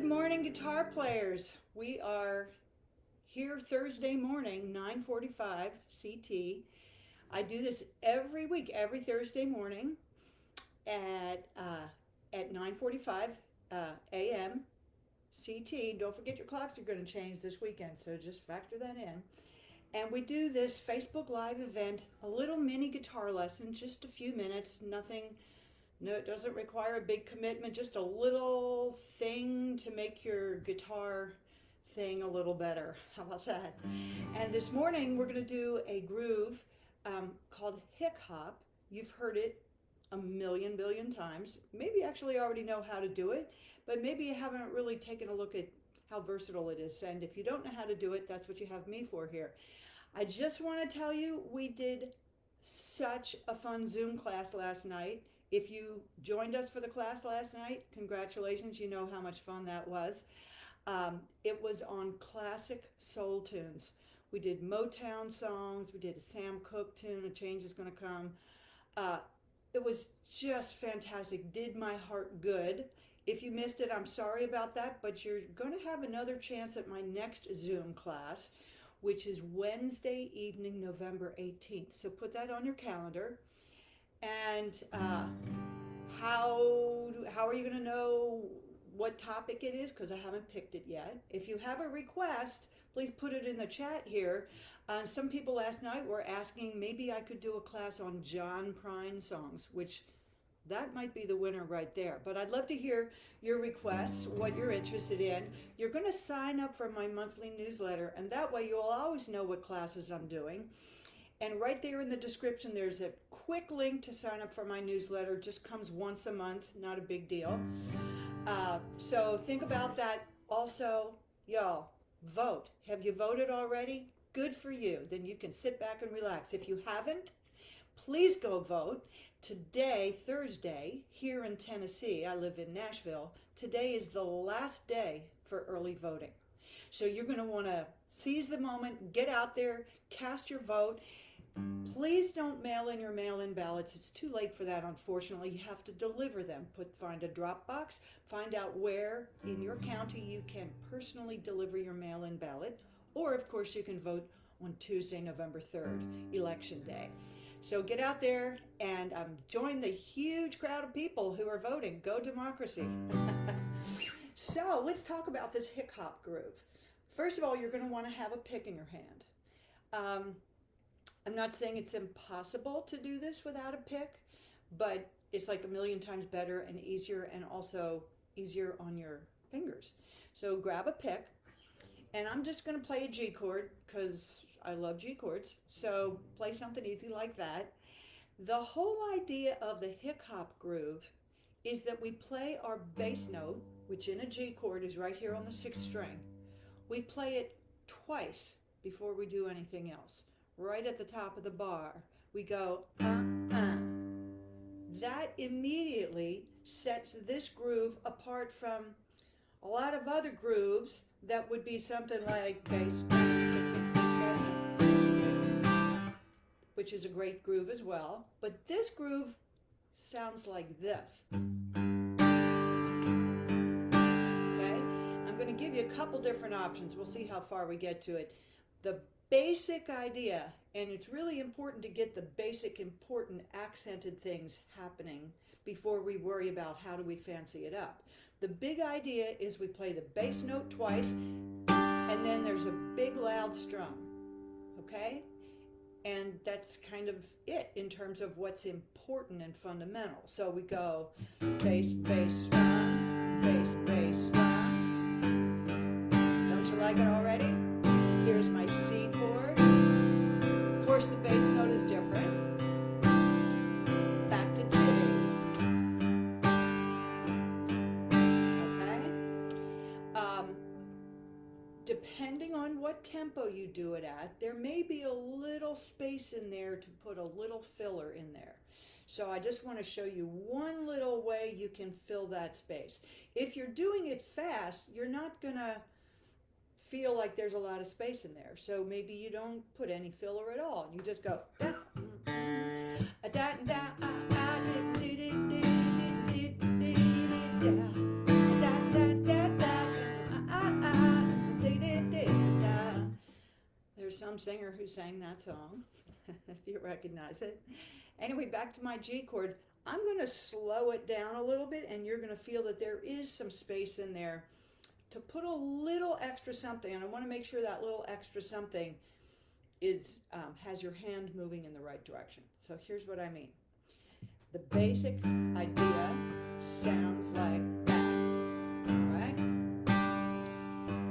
Good morning, guitar players. We are here Thursday morning, 9:45 CT. I do this every week, every Thursday morning at uh, at 9:45 a.m. CT. Don't forget your clocks are going to change this weekend, so just factor that in. And we do this Facebook Live event, a little mini guitar lesson, just a few minutes, nothing. No, it doesn't require a big commitment, just a little thing to make your guitar thing a little better. How about that? And this morning we're going to do a groove called Hick-hop. You've heard it a million billion times. Maybe actually already know how to do it, but maybe you haven't really taken a look at how versatile it is. And if you don't know how to do it, that's what you have me for here. I just want to tell you, we did such a fun Zoom class last night. If you joined us for the class last night, congratulations, you know how much fun that was. It was on classic soul tunes. We did Motown songs, we did a Sam Cooke tune, A Change Is Gonna Come. It was just fantastic, did my heart good. If you missed it, I'm sorry about that, but you're gonna have another chance at my next Zoom class, which is Wednesday evening, November 18th. So put that on your calendar. And how are you going to know what topic it is? Because I haven't picked it yet. If you have a request, please put it in the chat here. Some people last night were asking maybe I could do a class on John Prine songs, which that might be the winner right there. But I'd love to hear your requests, what you're interested in. You're going to sign up for my monthly newsletter, and that way you'll always know what classes I'm doing. And right there in the description, there's a quick link to sign up for my newsletter. Just comes once a month, not a big deal. So think about that. Also, y'all, vote. Have you voted already? Good for you. Then you can sit back and relax. If you haven't, please go vote. Today, Thursday, here in Tennessee, I live in Nashville, today is the last day for early voting. So you're going to want to seize the moment, get out there, cast your vote. Please don't mail in your mail-in ballots. It's too late for that, unfortunately. You have to deliver them. Find a drop box, find out where in your county you can personally deliver your mail-in ballot. Or, of course, you can vote on Tuesday, November 3rd, Election Day. So get out there and join the huge crowd of people who are voting. Go democracy. So let's talk about this Hick-hop groove. First of all, you're going to want to have a pick in your hand. I'm not saying it's impossible to do this without a pick, but it's like a million times better and easier, and also easier on your fingers. So grab a pick, and I'm just going to play a G chord because I love G chords. So play something easy like that. The whole idea of the Hick-hop groove is that we play our bass note, which in a G chord is right here on the 6th string. We play it twice before we do anything else. Right at the top of the bar, we go, That immediately sets this groove apart from a lot of other grooves that would be something like bass, which is a great groove as well. But this groove sounds like this. Okay? I'm going to give you a couple different options. We'll see how far we get to it. The basic idea, and it's really important to get the basic important accented things happening before we worry about how do we fancy it up. The big idea is we play the bass note twice, and then there's a big loud strum, okay? And that's kind of it in terms of what's important and fundamental. So we go bass, bass, strum, bass, bass, strum. Don't you like it already? Here's my C chord. Of course, the bass note is different. Back to G. Okay? Depending on what tempo you do it at, there may be a little space in there to put a little filler in there. So I just want to show you one little way you can fill that space. If you're doing it fast, you're not going to feel like there's a lot of space in there. So maybe you don't put any filler at all. You just go da, da, da, some singer who sang that song, if you recognize it. Anyway, back to my G chord. I'm going to slow it down a little bit, and you're going to feel that there is some space in there to put a little extra something. And I want to make sure that little extra something is has your hand moving in the right direction. So here's what I mean. The basic idea sounds like that. All right?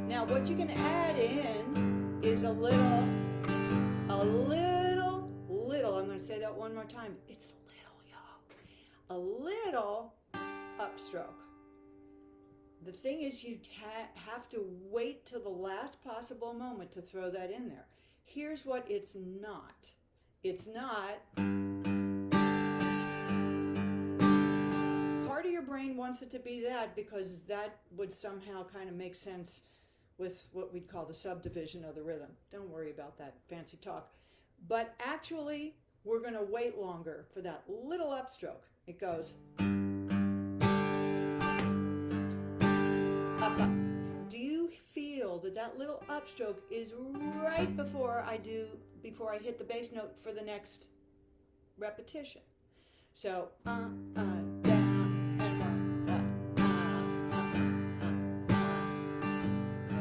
Now what you can add in is a little, I'm going to say that one more time. It's little, y'all. A little upstroke. The thing is, you have to wait till the last possible moment to throw that in there. Here's what it's not. It's not. Part of your brain wants it to be that because that would somehow kind of make sense with what we'd call the subdivision of the rhythm. Don't worry about that fancy talk. But actually, we're going to wait longer for that little upstroke. It goes up, up. Do you feel that that little upstroke is right before I hit the bass note for the next repetition? So, down, and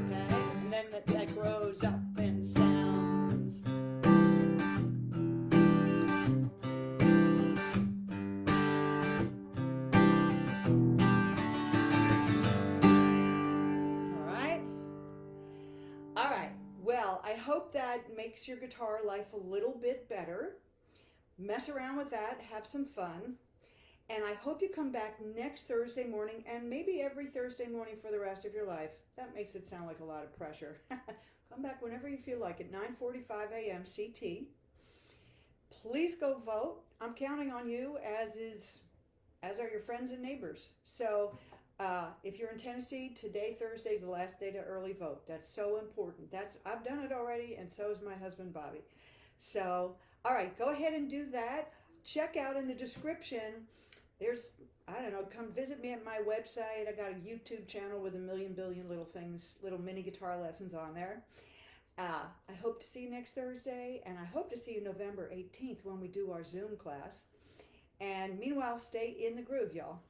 okay? And then that grows up and sounds. Well, I hope that makes your guitar life a little bit better. Mess around with that, have some fun. And I hope you come back next Thursday morning and maybe every Thursday morning for the rest of your life. That makes it sound like a lot of pressure. Come back whenever you feel like it, 9:45 a.m. CT. Please go vote. I'm counting on you, as are your friends and neighbors. So if you're in Tennessee, today, Thursday, is the last day to early vote. That's so important. I've done it already, and so is my husband, Bobby. So, all right, go ahead and do that. Check out in the description. Come visit me at my website. I got a YouTube channel with a million billion little things, little mini guitar lessons on there. I hope to see you next Thursday, and I hope to see you November 18th when we do our Zoom class. And meanwhile, stay in the groove, y'all.